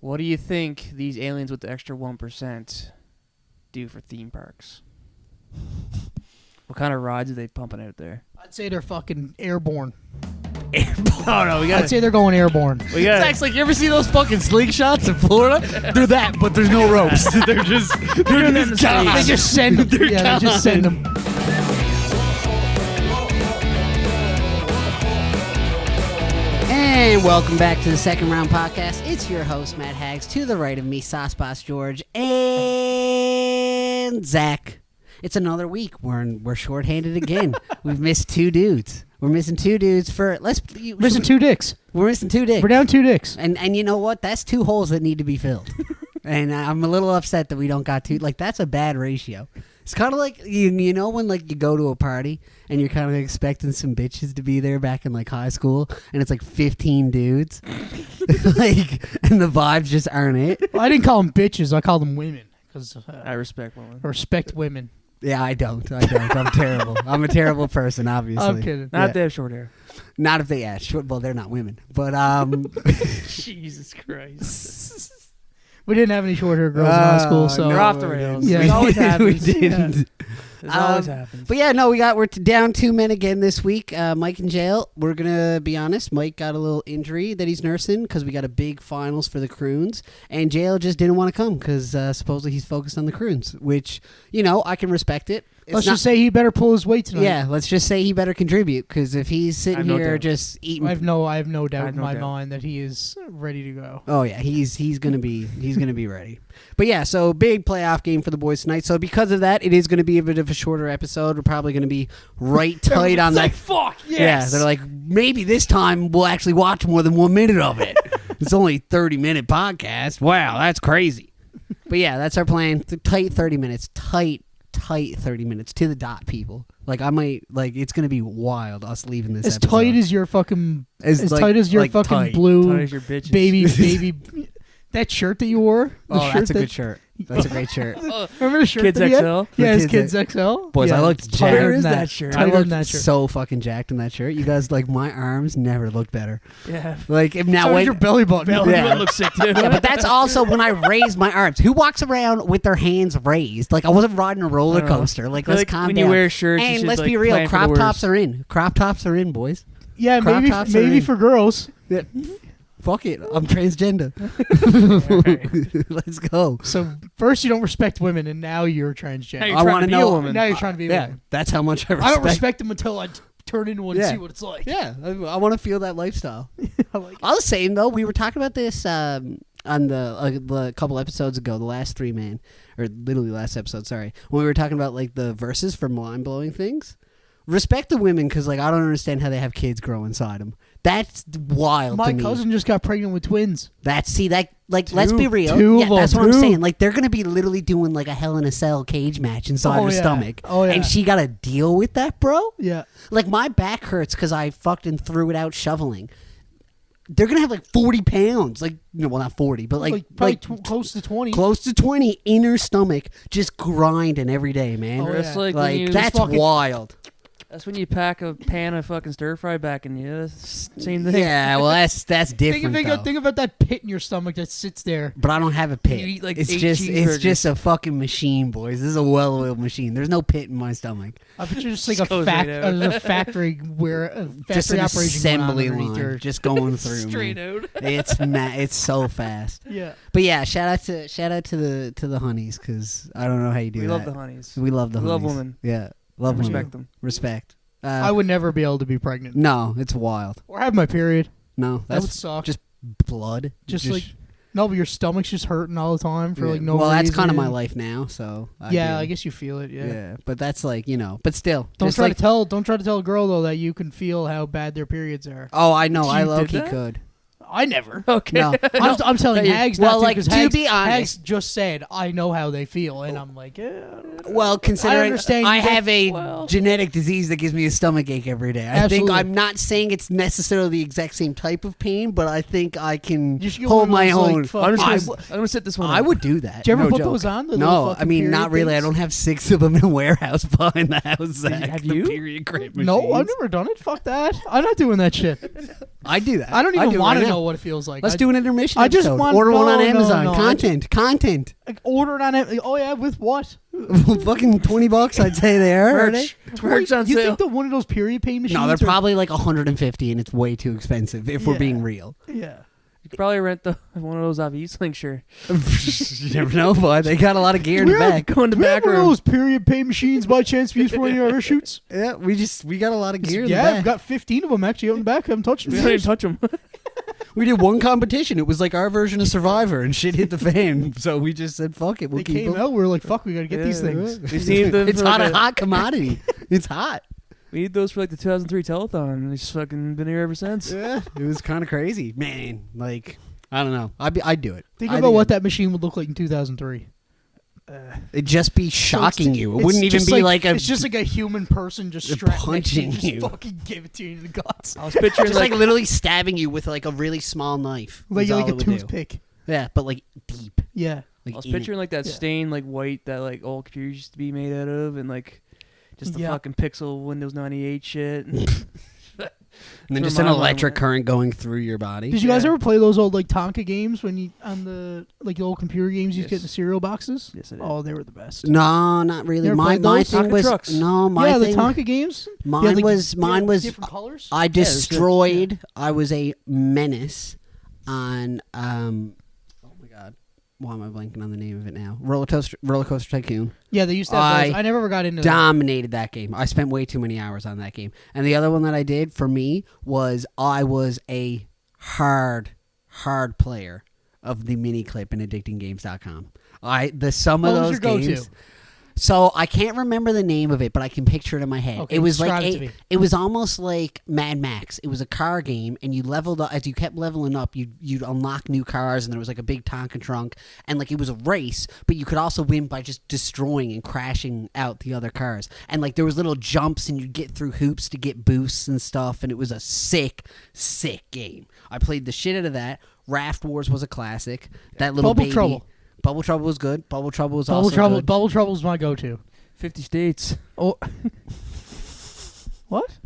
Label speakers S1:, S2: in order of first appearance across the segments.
S1: What do you think these aliens with the extra 1% do for theme parks? What kind of rides are they pumping out there?
S2: I'd say they're fucking airborne.
S1: Oh no, we got.
S2: I'd say they're going airborne.
S1: We got.
S3: Zack's like, you ever see those fucking slingshots in Florida? They're that, but there's no ropes. They're just gone.
S2: They just send them.
S3: They're
S2: Yeah, they just send them.
S4: And welcome back to the Second Round Podcast. It's your host, Matt Hags. To the right of me, Sauce Boss George and Zack. It's another week. We're shorthanded again. We've missed two dudes. We're missing two dudes for
S2: Missing two dicks.
S4: We're missing two dicks.
S2: We're down two dicks.
S4: And you know what? That's two holes that need to be filled. And I'm a little upset that we don't got two. Like, that's a bad ratio. It's kind of like, you know when, like, you go to a party and you're kind of expecting some bitches to be there back in, like, high school, and it's, like, 15 dudes? Like, and the vibes just aren't it.
S2: Well, I didn't call them bitches. I called them women. Because
S1: I respect women.
S2: Respect women.
S4: Yeah, I don't. I'm terrible. I'm a terrible person, obviously.
S2: I'm kidding.
S1: Not if they have short hair.
S4: Not if they ask. Well, they're not women. But,
S1: Jesus Christ.
S2: We didn't have any short hair girls in high school, so
S1: We're off the rails.
S2: Yeah.
S1: It always
S4: we
S1: happens.
S4: didn't.
S1: It always happens.
S4: But yeah, no, we're down two men again this week. Mike in jail. We're gonna be honest. Mike got a little injury that he's nursing because we got a big finals for the Croons, and jail just didn't want to come because supposedly he's focused on the Croons, which I can respect it.
S2: Let's just say he better pull his weight tonight.
S4: Yeah, let's just say he better contribute because if he's sitting here just eating,
S2: I have no doubt in my mind that he is ready to go.
S4: Oh yeah, he's gonna be ready. But yeah, so big playoff game for the boys tonight. So because of that, it is gonna be a bit of a shorter episode. We're probably gonna be right tight on that.
S2: Like, fuck yes.
S4: Yeah, they're like, maybe this time we'll actually watch more than 1 minute of it. It's only a 30-minute podcast. Wow, that's crazy. But yeah, that's our plan. Tight 30 minutes. Tight 30 minutes to the dot, people. Like, it's gonna be wild us leaving this
S2: as
S4: episode.
S2: tight as your fucking tight as your fucking
S1: tight.
S2: blue
S1: Tight as your bitches.
S2: baby that shirt that you wore.
S4: That's a good shirt. That's a great shirt.
S2: Remember the shirt
S1: Kids
S2: that he had?
S1: XL?
S2: Yeah, his
S4: Kids
S2: Kids XL.
S4: Boys,
S2: yeah,
S4: I looked jacked.
S2: tighter
S1: Where
S2: than
S1: is
S2: that
S1: that shirt?
S4: I
S2: Tighter than
S4: looked
S2: that shirt.
S4: so fucking jacked in that shirt. You guys, like, my arms never looked better.
S1: Yeah.
S4: Like, now
S2: So
S4: wait,
S2: did your belly button.
S1: Belly
S4: Yeah.
S1: button looks sick, too.
S4: yeah, but that's also when I raised my arms. Who walks around with their hands raised? Like, I wasn't riding a roller coaster. Like, let's calm
S1: when
S4: down.
S1: you wear shirts, you
S4: and
S1: should,
S4: let's
S1: like,
S4: be real,
S1: plan for the
S4: crop tops
S1: worst.
S4: are in. Crop tops are in, boys.
S2: Yeah,
S4: Crop tops are
S2: maybe
S4: in.
S2: for girls.
S4: Yeah. Fuck it, I'm transgender. Let's go.
S2: So first you don't respect women, and now you're transgender.
S1: Hey,
S4: I want to
S1: be a
S4: know.
S1: woman.
S2: Now you're trying to be a
S4: Yeah,
S2: woman.
S4: that's how much I respect.
S2: I don't respect them until I turn into one and
S4: Yeah.
S2: see what it's like.
S4: Yeah, I want to feel that lifestyle.
S2: I like it.
S4: I was saying though, we were talking about this on the couple episodes ago, the last three man, or literally last episode. Sorry, when we were talking about like the verses for mind blowing things. Respect the women because like I don't understand how they have kids grow inside them. That's wild.
S2: My
S4: to me.
S2: cousin just got pregnant with twins.
S4: Let's be real.
S2: two
S4: Yeah,
S2: of them,
S4: that's what I'm
S2: two.
S4: saying. Like they're gonna be literally doing like a Hell in a Cell cage match inside
S2: Oh,
S4: her
S2: yeah.
S4: stomach.
S2: Oh, yeah.
S4: And she got to deal with that, bro.
S2: Yeah.
S4: Like my back hurts because I fucking threw it out shoveling. They're gonna have like 40 pounds, like well not 40, but
S2: Probably close to 20.
S4: close to 20 in her stomach, just grinding every day, man.
S2: Oh,
S1: That's
S2: yeah.
S1: like, when you,
S4: That's
S2: fucking-
S4: wild.
S1: that's when you pack a pan of fucking stir fry back in you. That's the same thing.
S4: Yeah, well that's different. though.
S2: Think about that pit in your stomach that sits there.
S4: But I don't have a pit.
S1: You eat, like,
S4: it's
S1: 8
S4: just
S1: cheeseburgers.
S4: a fucking machine, boys. This is a well-oiled machine. There's no pit in my stomach.
S2: I bet you're just like
S1: Just goes right out.
S2: a factory where a factory
S4: Just an
S2: operation
S4: assembly
S2: going on underneath
S4: line,
S2: your-
S4: just going through.
S1: Straight
S4: man.
S1: out.
S4: It's so fast.
S2: Yeah.
S4: But yeah, shout out to the honeys because I don't know how you do
S1: We
S4: that.
S1: love the honeys.
S4: We love the
S1: We
S4: honeys.
S1: love women.
S4: Yeah, love women.
S1: Respect them.
S4: Respect.
S2: I would never be able to be pregnant
S4: No, it's wild.
S2: or have my period.
S4: No,
S2: That
S4: that's
S2: would suck.
S4: just blood.
S2: Just like no, but your stomach's just hurting all the time for
S4: yeah.
S2: like no
S4: Well, that's
S2: reason.
S4: kind of my life now. So
S2: I guess you feel it. Yeah.
S4: But that's like but still,
S2: Don't
S4: just
S2: try
S4: like,
S2: to tell a girl though that you can feel how bad their periods are.
S4: Oh, I know. I
S1: You
S4: low
S1: did
S4: key
S1: that?
S4: could.
S2: I never.
S1: Okay.
S4: No.
S2: I'm telling Hags not
S4: well,
S2: to,
S4: like,
S2: 'cause
S4: to
S2: Hags,
S4: be honest-
S2: Hags just said I know how they feel, and I'm like,
S4: Well, considering
S2: understand
S4: I
S2: you get-
S4: have a
S1: well-
S4: genetic disease that gives me a stomach ache every day. I think
S2: Absolutely.
S4: I'm not saying it's necessarily the exact same type of pain, but I think I can
S2: You should get
S4: hold
S2: one
S4: my
S2: of those, like,
S4: own.
S2: fuck-
S1: I'm
S4: I
S1: gonna sit this one.
S4: I
S1: out.
S4: would do that.
S2: Did you ever
S4: no
S2: put
S4: joke.
S2: those on? The
S4: No,
S2: little
S4: I
S2: fucking
S4: mean
S2: period
S4: not really. I
S2: things?
S4: don't have 6 of them in a warehouse behind the house. Zach.
S1: Have
S4: The
S1: you?
S4: period cramp
S2: No, I've
S4: machines.
S2: never done it. Fuck that. I'm not doing that shit.
S4: I do that.
S2: I don't even
S4: do it
S2: want
S4: right
S2: to
S4: now.
S2: know what it feels like.
S4: Let's do an intermission
S2: I just
S4: episode.
S2: want-
S4: Order one on
S2: no,
S4: Amazon.
S2: no,
S4: Content.
S2: Like, order it on it. Oh yeah, with what?
S4: Fucking $20, I'd say they are. Are they?
S1: Merch on
S2: You
S1: sale.
S2: think that one of those period pay machines?
S4: No, they're
S2: are-
S4: probably like 150, and it's way too expensive if we're
S2: Yeah.
S4: being real.
S2: Yeah.
S1: You could probably rent one of those off Eastlink, sure.
S4: You never know, boy. They got a lot of gear in the back.
S1: Go in the
S2: Do we have
S1: back
S2: one of
S1: room.
S2: those period pay machines by chance we use for any of our shoots?
S4: Yeah, we got a lot of gear in the
S2: Yeah,
S4: back.
S2: I've got 15 of them actually out in the back. I haven't touched them.
S1: We don't even touch them.
S4: We did one competition. It was like our version of Survivor, and shit hit the fan. So we just said, "Fuck it, we'll
S2: They
S4: keep
S2: came
S4: them."
S2: out. We were like, "Fuck, we gotta get these
S1: Yeah.
S2: things."
S1: We've seen them.
S4: It's
S1: for like
S4: a hot commodity. It's hot.
S1: We need those for like the 2003 telethon. They've just fucking been here ever since.
S4: Yeah, it was kind of crazy, man. Like I don't know. I'd do it.
S2: Think
S4: I
S2: about what
S4: I'd-
S2: that machine would look like in 2003.
S4: It'd just be shocking you. It wouldn't even
S2: just
S4: be like a.
S2: It's just like a human person just
S4: They're
S2: strapped next to
S4: punching
S2: just
S4: you.
S2: fucking give it to you in the guts.
S1: I was picturing
S4: just like
S1: like
S4: literally stabbing you with like a really small knife.
S2: Like
S4: is
S2: a
S4: all it would do.
S2: toothpick.
S4: Yeah, but like deep.
S2: Yeah.
S4: Like
S1: I was
S4: in it.
S1: picturing like that
S2: Yeah.
S1: stained like white that like old computers used to be made out of, and like just the
S2: Yeah.
S1: fucking pixel Windows 98 shit.
S4: And then
S1: That's
S4: just
S1: where
S4: an
S1: my mind
S4: electric
S1: went.
S4: current going through your body.
S2: Did you guys
S1: Yeah.
S2: ever play those old like Tonka games when you on the like the old computer games you
S1: Yes.
S2: get in the cereal boxes?
S1: Yes, I did.
S2: Oh, they were the best.
S4: No, not really.
S2: Never
S4: My
S2: played
S4: my
S2: those?
S4: thing
S1: Tonka
S4: was
S1: trucks.
S4: no. My
S2: yeah,
S4: thing.
S2: the Tonka games.
S4: Mine
S2: They had, like,
S4: was
S2: they had
S4: was.
S2: different colors.
S4: I
S1: it was good.
S4: destroyed. I was a menace on. Oh my god, why am I blanking on the name of it now? Roller Coaster Tycoon.
S2: Yeah, they used to have those.
S4: I
S2: I never got into that.
S4: Dominated that game. I spent way too many hours on that game. And the other one that I did for me was I was a hard player of the mini clip in addictinggames.com. The sum of
S2: What was
S4: those
S2: your go-to?
S4: games. So I can't remember the name of it, but I can picture it in my head.
S2: Okay,
S4: it was
S2: describe
S4: like
S2: it to me.
S4: it was almost like Mad Max. It was a car game, and you leveled up as you kept leveling up. You'd unlock new cars, and there was like a big Tonka trunk, and like it was a race. But you could also win by just destroying and crashing out the other cars. And like there was little jumps, and you'd get through hoops to get boosts and stuff. And it was a sick game. I played the shit out of that. Raft Wars was a classic. That little
S2: Bubble
S4: baby.
S2: Trouble.
S4: Bubble Trouble was good. Bubble Trouble was
S2: Bubble
S4: also
S2: Trouble.
S4: good.
S2: Bubble Trouble's my go-to.
S1: 50 states.
S2: Oh, what?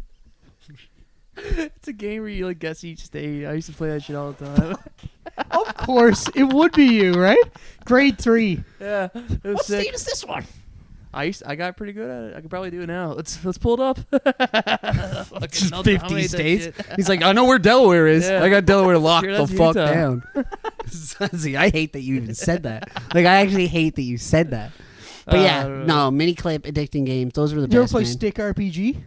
S1: It's a game where you like guess each state. I used to play that shit all the time.
S2: Of course, it would be you, right? Grade 3.
S1: Yeah, it was
S2: What
S1: sick.
S2: state is this one?
S1: I got pretty good at it. I could probably do it now. Let's pull it up. Fucking
S4: Just
S1: I'll
S4: 50
S1: dominate that
S4: states.
S1: shit.
S4: He's like, I know where Delaware is.
S1: Yeah.
S4: I got Delaware locked
S1: Sure,
S4: the
S1: that's
S4: fuck
S1: Utah.
S4: down. See, I hate that you even said that. Like, I actually hate that you said that. But
S1: I
S4: yeah,
S1: don't know.
S4: no, mini clip, addicting games. Those were the
S2: Did you ever
S4: best.
S2: play
S4: man.
S2: Stick RPG?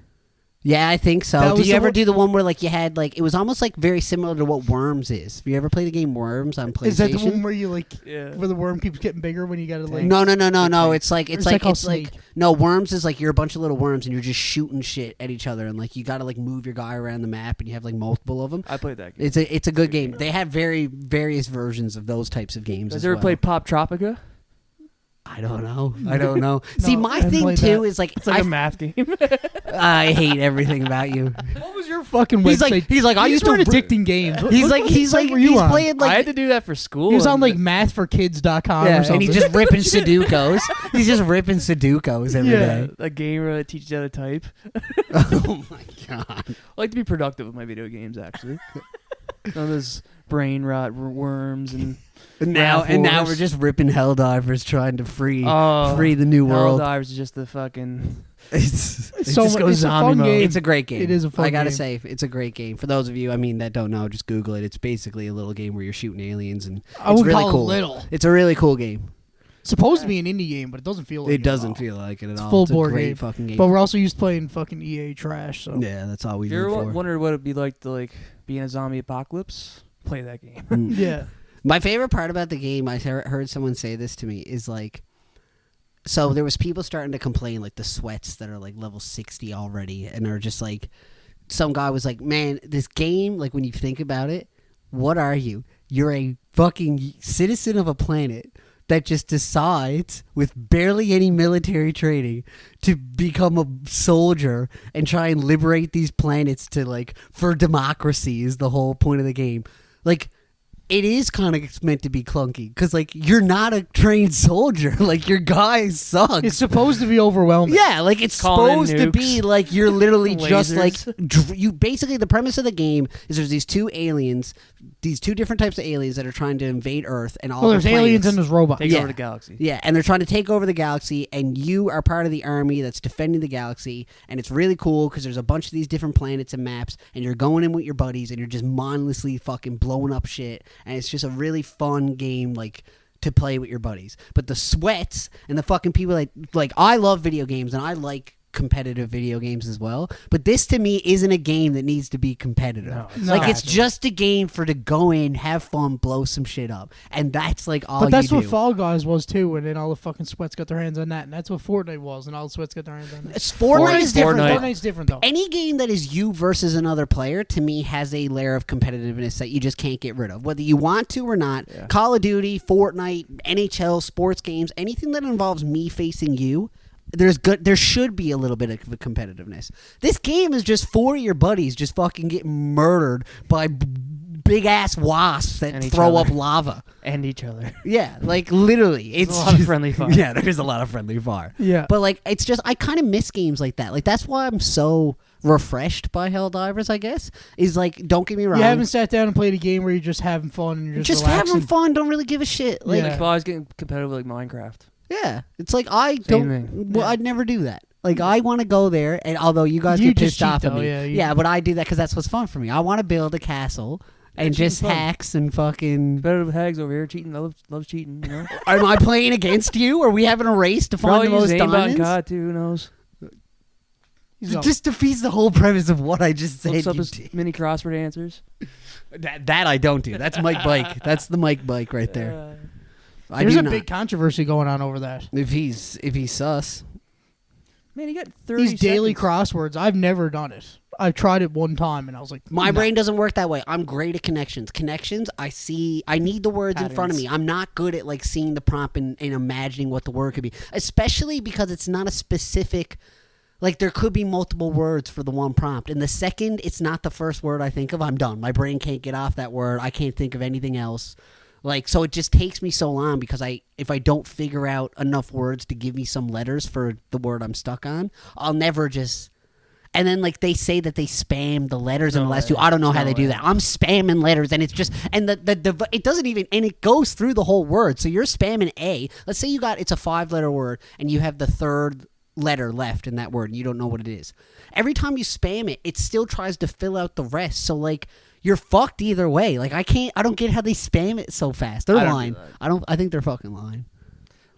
S4: Yeah, I think so.
S2: That
S4: Did
S2: was
S4: you
S2: the
S4: ever
S2: one-
S4: do the one where like you had like it was almost like very similar to what Worms is? Have you ever played the game Worms on PlayStation?
S2: Is that the one where you like
S1: Yeah.
S2: where the worm keeps getting bigger when you gotta like?
S4: No. It's like
S2: Or is that called
S4: it's like
S2: Snake?
S4: no, Worms is like you're a bunch of little worms and you're just shooting shit at each other and like you got to like move your guy around the map and you have like multiple of them.
S1: I played that game.
S4: It's a good game. They have various versions of those types of games.
S1: Has
S4: as
S1: ever
S4: well.
S1: played Pop Tropica?
S4: I don't know. See,
S2: No, I
S4: my
S2: haven't
S4: thing
S2: played
S4: too
S2: that.
S4: is like
S1: It's like a math game.
S4: I hate everything about you.
S2: What was your fucking
S4: He's
S2: website?
S4: like I
S2: These
S4: used to
S2: weren't addicting games.
S4: He's like
S2: What site were you
S4: he's
S2: on?
S4: playing like
S1: I had to do that for school.
S2: He was on
S1: and
S2: like mathforkids.com or
S4: yeah,
S2: something.
S4: and he's just ripping Sudokus. He's just ripping Sudokus every
S2: Yeah.
S4: day.
S1: a game that teaches you how to type.
S4: Oh my god.
S1: I like to be productive with my video games, actually. None of this brain rot, worms, and
S4: Now
S1: Math Wars.
S4: we're just ripping Helldivers trying to free
S1: oh,
S4: the new world.
S1: Helldivers is just the fucking.
S4: It's
S1: It
S2: So
S1: just
S2: mu-
S1: goes
S2: it's a
S1: zombie
S2: fun
S1: mode.
S2: game.
S4: it's a great game.
S2: It is a fun
S4: I gotta
S2: game.
S4: say, it's a great game. For those of you, that don't know, just Google it. It's basically a little game where you're shooting aliens, and
S2: I
S4: it's
S2: would
S4: really
S2: call
S4: cool.
S2: it little.
S4: It's a really cool game.
S2: Supposed to be an indie game, but it doesn't feel like
S4: It doesn't
S2: at all.
S4: feel like it at
S2: It's
S4: all.
S2: full
S4: It's a
S2: board
S4: great
S2: game.
S4: fucking game.
S2: But we're also used to playing fucking EA trash. So
S4: Yeah, that's all we
S1: You ever
S4: live for.
S1: wondered what it'd be like to like be in a zombie apocalypse? Play that game.
S4: Mm.
S2: yeah.
S4: My favorite part about the game, I heard someone say this to me, is like, so there was people starting to complain, like the sweats that are like level 60 already, and are just like, some guy was like, man, this game, like when you think about it, what are you? You're a fucking citizen of a planet that just decides, with barely any military training, to become a soldier and try and liberate these planets to like, for democracy is the whole point of the game. Like, it is kind of meant to be clunky because like you're not a trained soldier. Like your guy sucks.
S2: It's supposed to be overwhelming.
S4: Yeah, like it's
S1: Calling in
S4: supposed to be
S1: nukes.
S4: like you're literally just like
S1: Lasers.
S4: you. Basically, the premise of the game is there's these two aliens, these two different types of aliens that are trying to invade Earth and all.
S2: Well, there's
S4: the
S2: aliens
S4: planets.
S2: and there's robots.
S1: Take
S4: Yeah.
S1: over the galaxy.
S4: Yeah, and they're trying to take over the galaxy, and you are part of the army that's defending the galaxy, and it's really cool because there's a bunch of these different planets and maps, and you're going in with your buddies, and you're just mindlessly fucking blowing up shit, and it's just a really fun game, like, to play with your buddies. But the sweats and the fucking people that, like, I love video games, and I like competitive video games as well, but this to me isn't a game that needs to be competitive.
S1: No,
S2: it's
S4: Like
S2: not.
S4: it's just a game for to go in, have fun, blow some shit up, and that's like all
S2: But that's
S4: you
S2: what
S4: do.
S2: Fall Guys was too, and then all the fucking sweats got their hands on that, and that's what Fortnite was, and all the sweats got their hands on that.
S4: Fortnite is different.
S1: Fortnite.
S4: though.
S2: Fortnite's different though.
S4: Any game that is you versus another player, to me, has a layer of competitiveness that you just can't get rid of. Whether you want to or not,
S1: Yeah.
S4: Call of Duty, Fortnite, NHL, sports games, anything that involves me facing you, there should be a little bit of competitiveness. This game is just four of your buddies just fucking getting murdered by big ass wasps that
S1: And each
S4: throw
S1: other.
S4: up lava.
S1: And each other.
S4: Yeah, like literally, it's
S1: a lot of
S4: just-
S1: friendly fire.
S4: Yeah, there's a lot of friendly fire.
S2: Yeah.
S4: But like, it's just I kind of miss games like that. Like that's why I'm so refreshed by Helldivers. I guess is like, don't get me wrong,
S2: You haven't sat down and played a game where you're just having fun and you're
S4: just
S2: relaxing.
S4: having fun. Don't really give a shit. Like,
S2: Yeah.
S1: Like, well, I was getting competitive with like Minecraft.
S4: yeah, it's like I
S1: Same
S4: don't.
S1: thing.
S4: Well,
S2: Yeah.
S4: I'd never do that. Like I want to go there, and although you guys
S2: You
S4: get
S2: just
S4: pissed off
S2: cheat,
S4: at
S2: though,
S4: me,
S2: yeah, you-
S4: but I do that because that's what's fun for me. I want to build a castle and
S1: cheating's
S4: just
S1: fun.
S4: hacks and fucking.
S1: Competitive Hags over here cheating. Loves cheating, you know?
S4: Am I playing against you? Are we having a race to find
S1: Probably
S4: the most
S1: use aimbot and
S4: diamonds?
S1: COD too, who knows?
S2: He's
S4: It
S2: all-
S4: just defeats the whole premise of what I just said.
S1: Looks up
S4: you
S1: his
S4: did.
S1: mini crossword answers.
S4: That I don't do. That's Mike Bike. That's the Mike Bike right there. I
S2: There's
S4: do
S2: a
S4: not.
S2: big controversy going on over that.
S4: If he's sus.
S1: Man, he got 30
S2: These daily
S1: seconds.
S2: crosswords, I've never done it. I've tried it one time and I was like,
S4: My
S2: no.
S4: brain doesn't work that way. I'm great at connections. Connections, I need the words in front of
S1: Patterns.
S4: me. I'm not good at like seeing the prompt and imagining what the word could be. Especially because it's not a specific, like there could be multiple words for the one prompt. And the second it's not the first word I think of, I'm done. My brain can't get off that word. I can't think of anything else. Like, so it just takes me so long because if I don't figure out enough words to give me some letters for the word I'm stuck on, I'll never just. And then, like, they say that they spam the letters in the last two. I don't know how they do that. I'm spamming letters, and it's just, and the it doesn't even, and it goes through the whole word. So you're spamming A. Let's say it's a 5-letter word, and you have the third letter left in that word, and you don't know what it is. Every time you spam it, it still tries to fill out the rest. So, like, you're fucked either way. Like, I don't get how they spam it so fast. They're
S1: I don't do
S4: lying.
S1: that.
S4: I think they're fucking lying.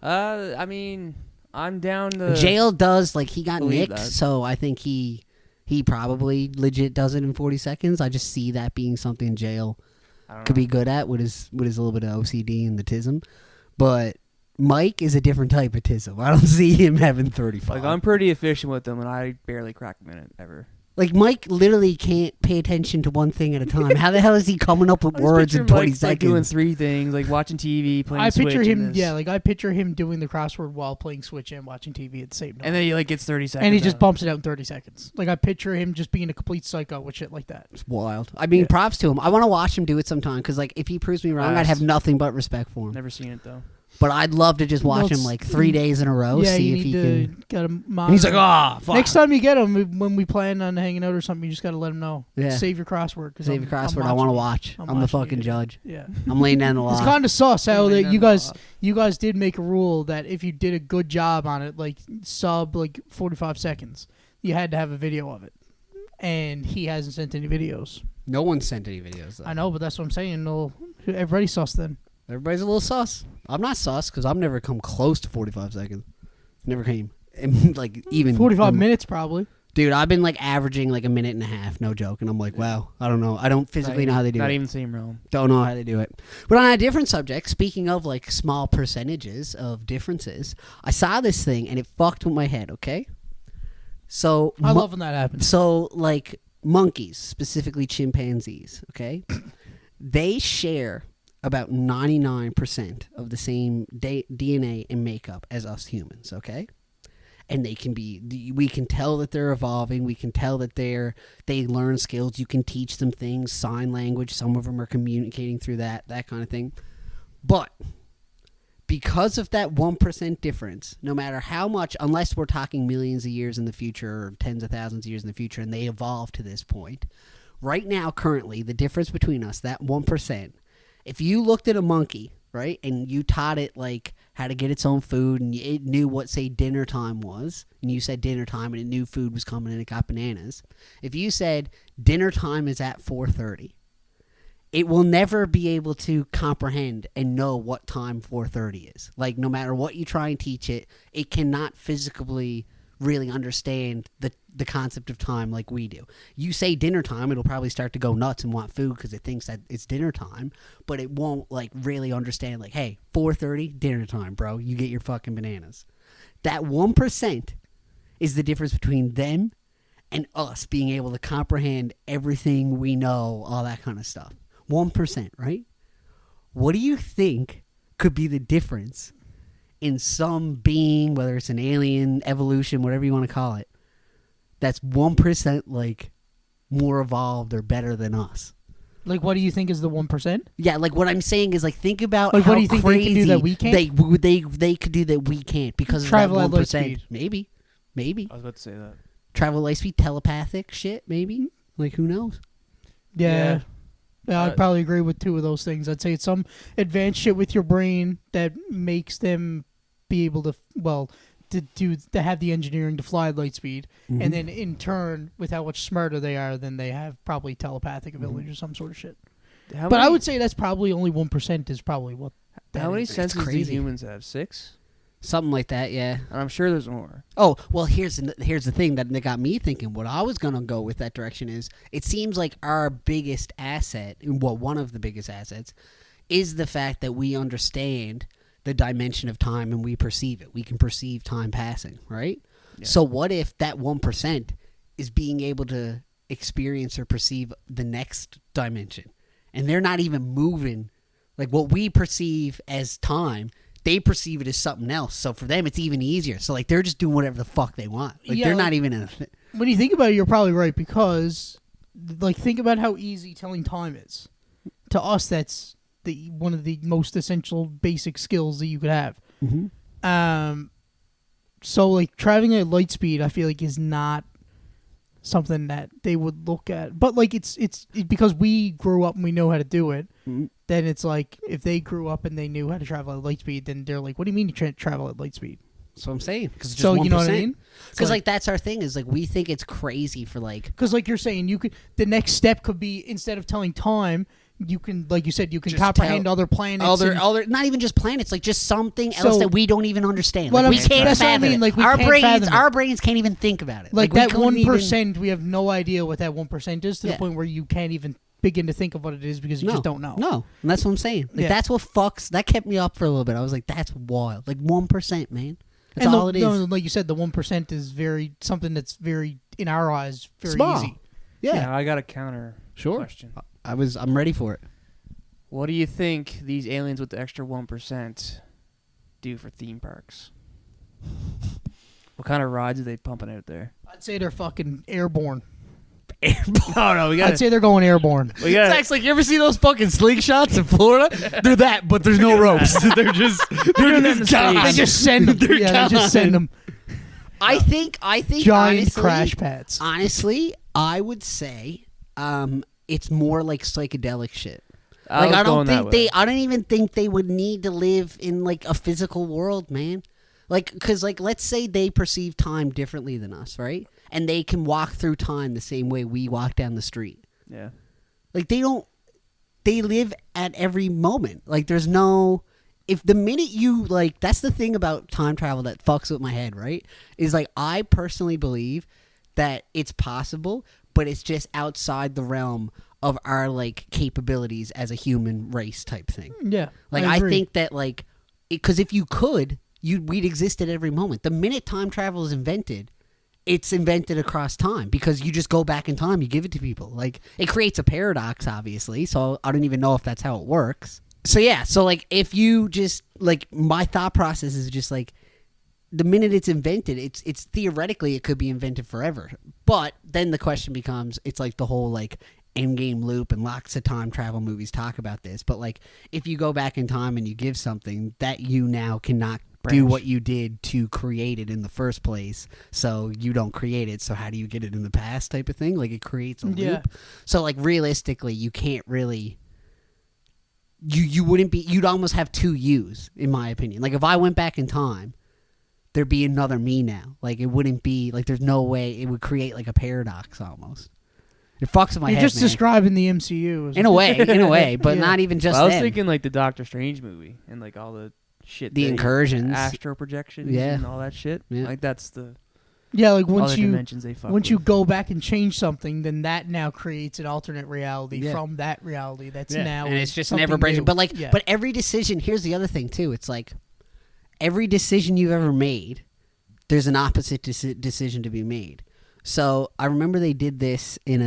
S1: I mean, I'm down to...
S4: Jail does, like, he got
S1: believe
S4: nicked,
S1: that.
S4: so I think he probably legit does it in 40 seconds. I just see that being something Jail
S1: I don't
S4: could
S1: know.
S4: be good at with his little bit of OCD and the tism. But Mike is a different type of tism. I don't see him having 35.
S1: Like, I'm pretty efficient with them, and I barely crack a minute, ever.
S4: Like, Mike literally can't pay attention to one thing at a time. How the hell is he coming up with
S1: I just
S4: words in
S1: picture
S4: 20
S1: Mike, like, doing
S4: seconds?
S1: 3 things, like watching TV, playing
S2: I
S1: Switch,
S2: picture him,
S1: and this.
S2: yeah, like I picture him doing the crossword while playing Switch and watching TV at the same time.
S1: And then he, like, gets 30 seconds
S2: And he just
S1: out.
S2: bumps it out in 30 seconds. Like I picture him just being a complete psycho with shit like that.
S4: It's wild. I mean,
S2: Yeah.
S4: props to him. I want to watch him do it sometime because, like, if he proves me wrong, I'd have
S1: Fast.
S4: nothing but respect for him.
S1: Never seen it, though.
S4: But I'd love to just watch
S2: Well,
S4: him, like, 3 days in a row,
S2: yeah,
S4: see
S2: you
S4: if he
S2: need
S4: can.
S2: to get him.
S4: And he's like, fuck.
S2: Next time you get him, when we plan on hanging out or something, you just got to let him know.
S4: Yeah.
S2: Save your crossword. Cause
S4: Save
S2: I'm-
S4: your crossword.
S2: I'm
S4: I want to
S2: watching
S4: watch.
S2: I'm
S4: I'm the
S2: watching
S4: fucking
S2: you.
S4: judge.
S2: you. Yeah.
S4: I'm laying down the law.
S2: It's kind of sus how
S1: Laying
S2: that
S1: down
S2: you
S1: the
S2: guys
S1: law.
S2: you guys did make a rule that if you did a good job on it, like sub like 45 seconds, you had to have a video of it. And he hasn't sent any videos.
S4: No one sent any videos, though.
S2: I know, but that's what I'm saying. No, everybody's sus then.
S4: Everybody's a little sus. I'm not sus because I've never come close to 45 seconds. Never came. And, like, even
S2: 45 minutes probably.
S4: Dude, I've been, like, averaging, like, a minute and a half. No joke. And I'm like, wow. I don't know. I don't physically know how they do
S1: Not
S4: it.
S1: even same realm.
S4: Don't know how they do it. But on a different subject, speaking of, like, small percentages of differences, I saw this thing and it fucked with my head, okay? So,
S2: I love when that happens.
S4: So, like, monkeys, specifically chimpanzees, okay? They share about 99% of the same DNA and makeup as us humans, okay? and we can tell that they're evolving. We can tell that they learn skills. You can teach them things, sign language. Some of them are communicating through that kind of thing. But because of that 1% difference, no matter how much, unless we're talking millions of years in the future or tens of thousands of years in the future, and they evolve to this point, right now, currently, the difference between us, that 1%, if you looked at a monkey, right, and you taught it, like, how to get its own food, and it knew what, say, dinner time was, and you said dinner time, and it knew food was coming, and it got bananas. If you said dinner time is at 4:30, it will never be able to comprehend and know what time 4:30 is. Like, no matter what you try and teach it, it cannot physically really understand the concept of time like we do. You say dinner time, it'll probably start to go nuts and want food because it thinks that it's dinner time, but it won't, like, really understand, like, hey, 4:30, dinner time, bro. You get your fucking bananas. That 1% is the difference between them and us being able to comprehend everything we know, all that kind of stuff. 1%, right? What do you think could be the difference in some being, whether it's an alien, evolution, whatever you want to call it, that's 1% like more evolved or better than us?
S2: Like, what do you think is the 1%?
S4: Yeah, like what I'm saying is, like, think about
S2: like,
S4: how
S2: what do you think
S4: crazy
S2: they can do that we can't?
S4: they could do that we can't because
S2: Travel
S4: of
S2: at
S4: that
S2: light
S4: 1%.
S2: speed.
S4: Maybe.
S1: I was about to say that.
S4: Travel at light speed, telepathic shit, maybe. Like, who knows?
S2: Yeah, I'd probably agree with two of those things. I'd say it's some advanced shit with your brain that makes them be able to, to have the engineering to fly at light speed,
S4: Mm-hmm.
S2: and then in turn, with how much smarter they are, then they have probably telepathic ability or some sort of shit. I would say that's probably only 1% is probably what.
S1: How many
S2: is.
S1: senses do
S4: crazy.
S1: humans have? 6?
S4: Something like that, yeah.
S1: And I'm sure there's more.
S4: Oh, well, here's the thing that got me thinking. What I was going to go with that direction is, it seems like our biggest asset, one of the biggest assets, is the fact that we understand the dimension of time and we perceive it. We can perceive time passing, right? Yeah. So what if that 1% is being able to experience or perceive the next dimension? And they're not even moving. Like, what we perceive as time, they perceive it as something else. So for them, it's even easier. So, like, they're just doing whatever the fuck they want. Like, they're not even in a...
S2: When you think about it, you're probably right, because, like, think about how easy telling time is. To us, that's one of the most essential basic skills that you could have.
S4: Mm-hmm.
S2: So, like, traveling at light speed, I feel like, is not something that they would look at. But, like, it's because we grew up and we know how to do it. Mm-hmm. Then it's like, if they grew up and they knew how to travel at light speed, then they're like, what do you mean you travel at light speed?
S4: That's what I'm saying. Cause
S2: so 1%. You know what I mean?
S4: Because, like, that's our thing, is, like, we think it's crazy for, like...
S2: Because, like you're saying, the next step could be, instead of telling time, you can, like you said, you can comprehend other planets.
S4: Other, not even just planets, like, just something else that we don't even understand.
S2: Well,
S4: like, we can't fathom
S2: like,
S4: it. Our brains can't even think about it.
S2: Like that 1%, we have no idea what that 1% is, to the point where you can't even begin to think of what it is, because you just don't know.
S4: No, and that's what I'm saying. Like, that's what that kept me up for a little bit. I was like, that's wild. Like, 1%, man. That's all it is.
S2: No, like you said, the 1% is something that's very, in our eyes, very
S4: small.
S2: Easy.
S1: Yeah, I got a counter question.
S4: I'm ready for it.
S1: What do you think these aliens with the extra 1% do for theme parks? What kind of rides are they pumping out there?
S2: I'd say they're fucking airborne.
S1: No, we got.
S2: I'd say they're going airborne.
S3: Zack's like, you ever see those fucking slingshots in Florida? They're that, but there's no ropes. They're just gone.
S2: They just send them. They just send them.
S4: I think
S2: giant
S4: honestly,
S2: crash pads.
S4: Honestly, I would say it's more like psychedelic shit. Like, I don't even think they would need to live in, like, a physical world, man. Like, because, like, let's say they perceive time differently than us, right? And they can walk through time the same way we walk down the street.
S1: Yeah.
S4: Like, they live at every moment. Like, there's no... If the minute you, like... That's the thing about time travel that fucks with my head, right? Is, like, I personally believe that it's possible, but it's just outside the realm of our, like, capabilities as a human race type thing.
S2: Yeah.
S4: Like, I think that, like... Because if you could, we'd exist at every moment. The minute time travel is invented... It's invented across time, because you just go back in time, you give it to people. Like, it creates a paradox, obviously, so I don't even know if that's how it works. So, yeah, so, like, if you just, like, my thought process is just, like, the minute it's invented, it's theoretically it could be invented forever. But then the question becomes, it's like the whole like endgame loop, and lots of time travel movies talk about this. But like, if you go back in time and you give something that you now cannot do what you did to create it in the first place, so you don't create it, so how do you get it in the past type of thing? Like, it creates a loop. So like, realistically, you can't really, you wouldn't be, you'd almost have two yous, in my opinion. Like, if I went back in time, there'd be another me now. Like, it wouldn't be like, there's no way, it would create like a paradox almost. It fucks with my head,
S2: You're just
S4: man.
S2: describing the MCU.
S4: In a way, but not even just
S1: I was
S4: them.
S1: thinking like the Doctor Strange movie and like all the shit,
S4: The incursions,
S1: astral projections, and all that shit.
S4: Yeah.
S1: Like that's the
S2: like once
S1: other
S2: you
S1: dimensions they fuck
S2: you
S1: with.
S2: go back and change something, then that now creates an alternate reality from that reality that's now,
S4: and it's just
S2: something
S4: never breaking.
S2: new.
S4: But like, but every decision. Here's the other thing too. It's like every decision you've ever made, there's an opposite decision to be made. So I remember they did this in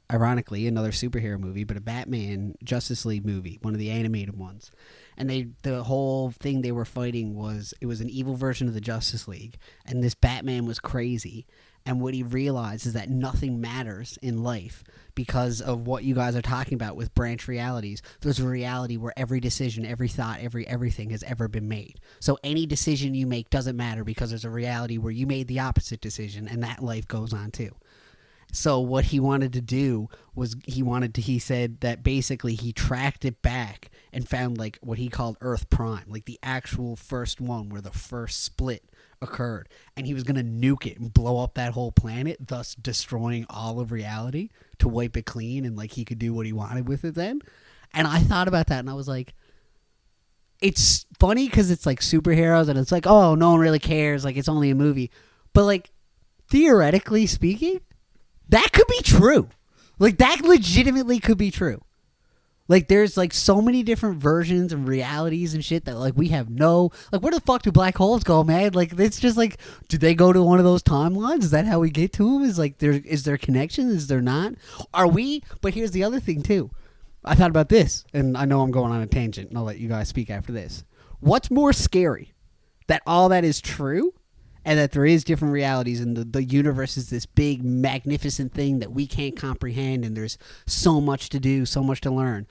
S4: ironically another superhero movie, but a Batman Justice League movie, one of the animated ones. And the whole thing they were fighting was, it was an evil version of the Justice League, and this Batman was crazy. And what he realized is that nothing matters in life because of what you guys are talking about with branch realities. There's a reality where every decision, every thought, everything has ever been made. So any decision you make doesn't matter because there's a reality where you made the opposite decision, and that life goes on too. So what he wanted to do was he said that basically he tracked it back and found like what he called Earth Prime, like the actual first one where the first split occurred, and he was going to nuke it and blow up that whole planet, thus destroying all of reality to wipe it clean, and like he could do what he wanted with it then. And I thought about that, and I was like, it's funny because it's like superheroes, and it's like, oh, no one really cares, like it's only a movie. But like, theoretically speaking, that could be true. Like, that legitimately could be true. Like, there's like so many different versions and realities and shit that like we have no, like, where the fuck do black holes go, man? Like, it's just like, do they go to one of those timelines? Is that how we get to them? Is like, is there connection? Is there not? Are we? But here's the other thing too. I thought about this, and I know I'm going on a tangent, and I'll let you guys speak after this. What's more scary? That all that is true, and that there is different realities, and the universe is this big, magnificent thing that we can't comprehend, and there's so much to do, so much to learn.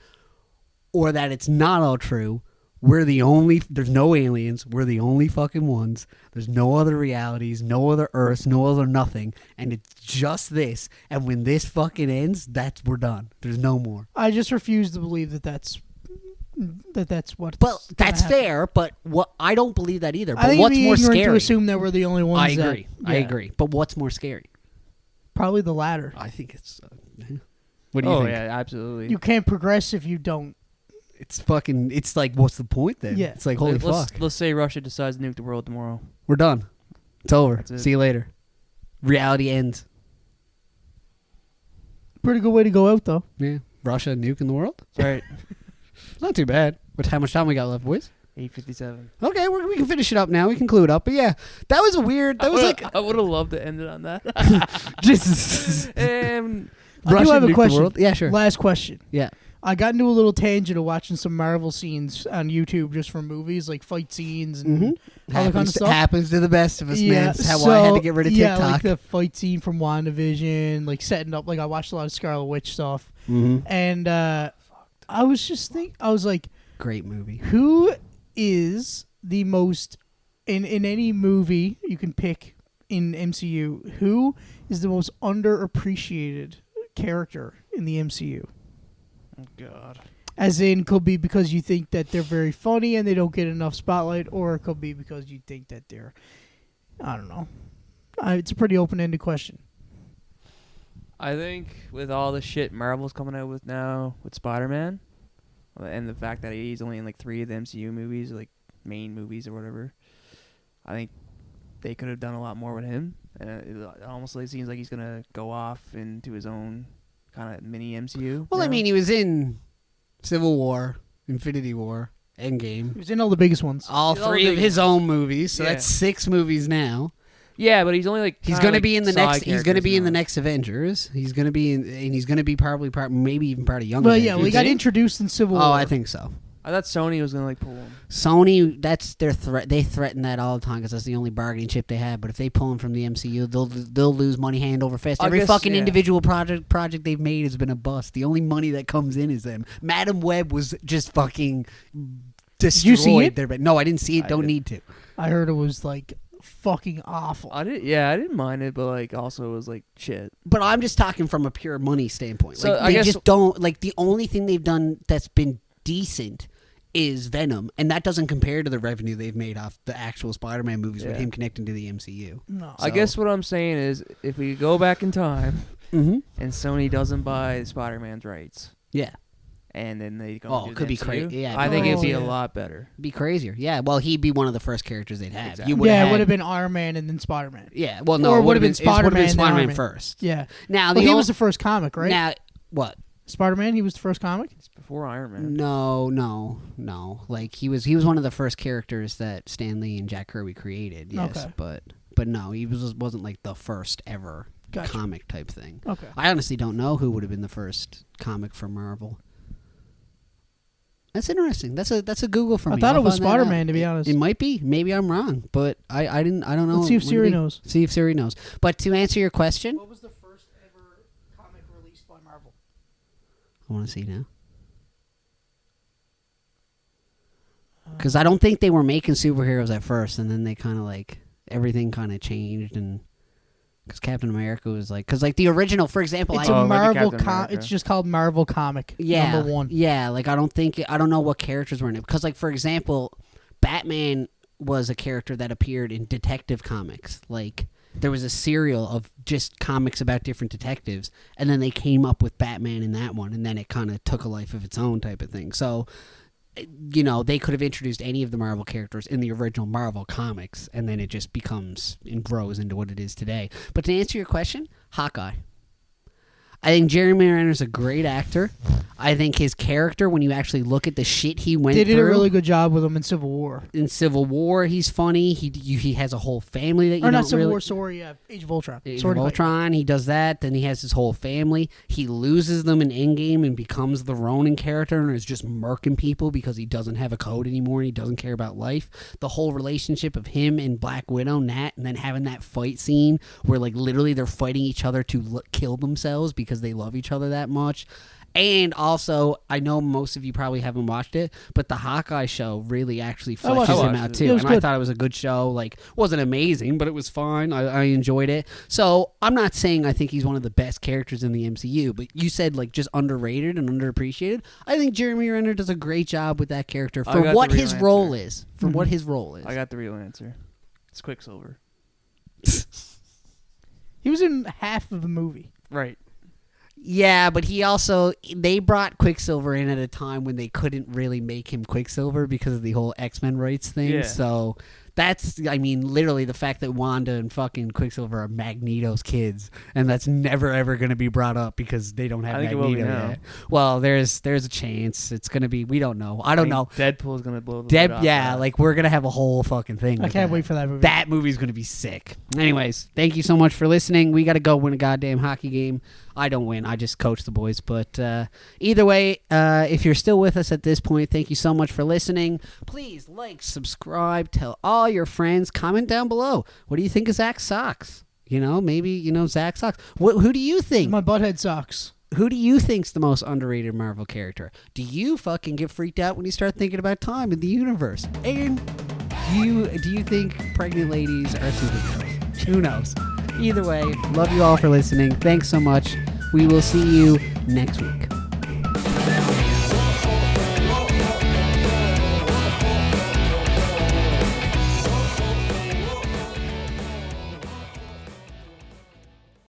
S4: Or that it's not all true, there's no aliens, we're the only fucking ones, there's no other realities, no other Earths, no other nothing, and it's just this, and when this fucking ends, we're done. There's no more.
S2: I just refuse to believe that's what.
S4: But that's fair. But I don't believe that either.
S2: I
S4: But
S2: think
S4: what's
S2: it'd be
S4: more
S2: ignorant
S4: scary?
S2: to assume that we're the only ones.
S4: I agree. But what's more scary?
S2: Probably the latter.
S4: I think it's. What do you think?
S1: Oh yeah, absolutely.
S2: You can't progress if you don't.
S4: It's like, what's the point then?
S2: Yeah.
S4: It's like, holy fuck.
S1: Let's say Russia decides to nuke the world tomorrow.
S4: We're done. It's over.
S1: That's it.
S4: See you later. Reality ends.
S2: Pretty good way to go out, though.
S4: Yeah. Russia nuking the world?
S1: All right.
S4: Not too bad. But how much time we got left, boys?
S1: 8:57.
S4: Okay, we can finish it up now. We can clue it up. But yeah, that was a weird. That was like.
S1: I would have loved to end it on that.
S4: Just.
S2: I do
S4: Russia
S2: have a
S4: nuked the
S2: question.
S4: world? Yeah, sure.
S2: Last question.
S4: Yeah.
S2: I got into a little tangent of watching some Marvel scenes on YouTube just from movies, like fight scenes and all that kind of stuff.
S4: Happens to the best of us, man. That's how I had to get rid of TikTok.
S2: Yeah, like the fight scene from WandaVision, like setting up. Like I watched a lot of Scarlet Witch stuff, and I was just I was like,
S4: great movie.
S2: Who is the most in any movie you can pick in MCU? Who is the most underappreciated character in the MCU?
S1: Oh God.
S2: As in, could be because you think that they're very funny and they don't get enough spotlight, or it could be because you think that they're, I don't know. It's a pretty open-ended question.
S1: I think with all the shit Marvel's coming out with now with Spider-Man, and the fact that he's only in like 3 of the MCU movies, like main movies or whatever, I think they could have done a lot more with him. And it almost seems like he's gonna go off into his own kind of mini MCU.
S4: Well,
S1: now.
S4: I mean, he was in Civil War, Infinity War, Endgame.
S2: He was in all the biggest ones.
S4: All 3 of his own movies, so
S1: Yeah.
S4: that's 6 movies now.
S1: Yeah, but he's only like
S4: He's going to
S1: like
S4: be in the
S1: side
S4: next. He's going to be in the
S1: characters
S4: next Avengers. He's going to be in, and he's going to be probably maybe even part of Young
S2: Well,
S4: Avengers.
S2: yeah, we got introduced in Civil War.
S4: Oh, I think so.
S1: now. I I thought Sony was gonna like pull him.
S4: Sony, that's their threat. They threaten that all the time because that's the only bargaining chip they have. But if they pull him from the MCU, they'll lose money hand over fist. Every fucking individual project they've made has been a bust. The only money that comes in is them. Madam Web was just fucking destroyed.
S2: Did you see it?
S4: No, I didn't see it. Don't need to.
S2: I heard it was like fucking awful.
S1: I didn't mind it, but like also it was like shit.
S4: But I'm just talking from a pure money standpoint.
S1: So
S4: like,
S1: I
S4: they
S1: guess
S4: just don't like the only thing they've done that's been decent is Venom, and that doesn't compare to the revenue they've made off the actual Spider-Man movies with him connecting to the MCU.
S2: No.
S1: I guess what I'm saying is, if we go back in time and Sony doesn't buy Spider-Man's rights, and then they go
S4: it could be crazy. Yeah,
S1: I think it'd be a lot better.
S4: Be crazier. Yeah, well, he'd be one of the first characters they'd have.
S1: Exactly.
S2: It would have been Iron Man and then Spider-Man.
S4: Yeah, well, no,
S2: or
S4: it would have been
S2: Spider-Man,
S4: Spider-Man first.
S2: Yeah.
S4: Now
S2: he was the first comic, right?
S4: Now what?
S2: Spider-Man, he was the first comic?
S1: It's before Iron Man.
S4: No. Like he was one of the first characters that Stan Lee and Jack Kirby created. Yes,
S2: Okay.
S4: but no, he wasn't like the first ever
S2: Gotcha.
S4: comic type thing.
S2: Okay.
S4: I honestly don't know who would have been the first comic from Marvel. That's interesting. That's a Google for me.
S2: I thought it was
S4: find that
S2: Spider-Man,
S4: out.
S2: to be honest.
S4: It might be. Maybe I'm wrong, but I don't know.
S2: Let's see if
S4: Would it
S2: Siri
S4: be?
S2: knows.
S4: See if Siri knows. But to answer your question,
S2: What was the first ever comic released by Marvel?
S4: I want to see now. Because I don't think they were making superheroes at first, and then they kind of like everything kind of changed, and because Captain America was like, because like the original, for example,
S2: It's
S1: Oh,
S2: a
S1: maybe
S2: Marvel
S1: Captain America.
S2: It's just called Marvel Comic.
S4: yeah,
S2: Number 1.
S4: yeah, like I don't know what characters were in it, because like for example, Batman was a character that appeared in Detective Comics, like. There was a serial of just comics about different detectives, and then they came up with Batman in that one, and then it kind of took a life of its own type of thing. So, you know, they could have introduced any of the Marvel characters in the original Marvel comics, and then it just becomes and grows into what it is today. But to answer your question, Hawkeye. I think Jeremy Renner's a great actor. I think his character, when you actually look at the shit he went through...
S2: They did a really good job with him in Civil War.
S4: In Civil War, he's funny. He has a whole family that you
S2: Or
S4: don't
S2: not Civil
S4: really...
S2: War, sorry, Age of Ultron.
S4: Age
S2: Sorry
S4: of
S2: to cut you.
S4: Ultron, he does that. Then he has his whole family. He loses them in Endgame and becomes the Ronin character and is just murking people because he doesn't have a code anymore and he doesn't care about life. The whole relationship of him and Black Widow, Nat, and then having that fight scene where like literally they're fighting each other to kill themselves because they love each other that much. And also, I know most of you probably haven't watched it, but the Hawkeye show really actually
S2: watched
S4: fleshes him
S1: it.
S4: out
S1: It
S4: too.
S2: was
S4: And I
S2: good.
S4: thought it was a good show. Like, wasn't amazing, but it was fine. I enjoyed it. So I'm not saying I think he's one of the best characters in the MCU, but you said like just underrated and underappreciated. I think Jeremy Renner does a great job with that character
S1: I
S4: for
S1: got
S4: what
S1: the real
S4: his
S1: answer.
S4: role is. For
S2: Mhm.
S4: what his role is.
S1: I got the real answer. It's Quicksilver.
S2: He was in half of the movie.
S1: Right.
S4: Yeah, but they brought Quicksilver in at a time when they couldn't really make him Quicksilver because of the whole X-Men rights thing.
S1: Yeah.
S4: So that's, I mean, literally the fact that Wanda and fucking Quicksilver are Magneto's kids, and that's never ever going to be brought up because they don't have
S1: I think it
S4: Magneto
S1: will be now.
S4: yet. Well, there's a chance it's going to be. We don't know. I don't know.
S1: Deadpool's gonna blow the lid off
S4: Yeah,
S1: that.
S4: like we're gonna have a whole fucking thing.
S2: I
S4: with
S2: can't
S4: that.
S2: wait for that movie.
S4: That movie's going to be sick. Anyways, thank you so much for listening. We got to go win a goddamn hockey game. I don't win. I just coach the boys. But either way, if you're still with us at this point, thank you so much for listening. Please like, subscribe, tell all your friends, comment down below. What do you think of Zack's socks? You know, maybe, Zack's socks. Who do you think?
S2: My butthead sucks.
S4: Who do you think's the most underrated Marvel character? Do you fucking get freaked out when you start thinking about time in the universe? And do you think pregnant ladies are superheroes? Who knows? Either way, love you all for listening. Thanks so much. We will see you next week.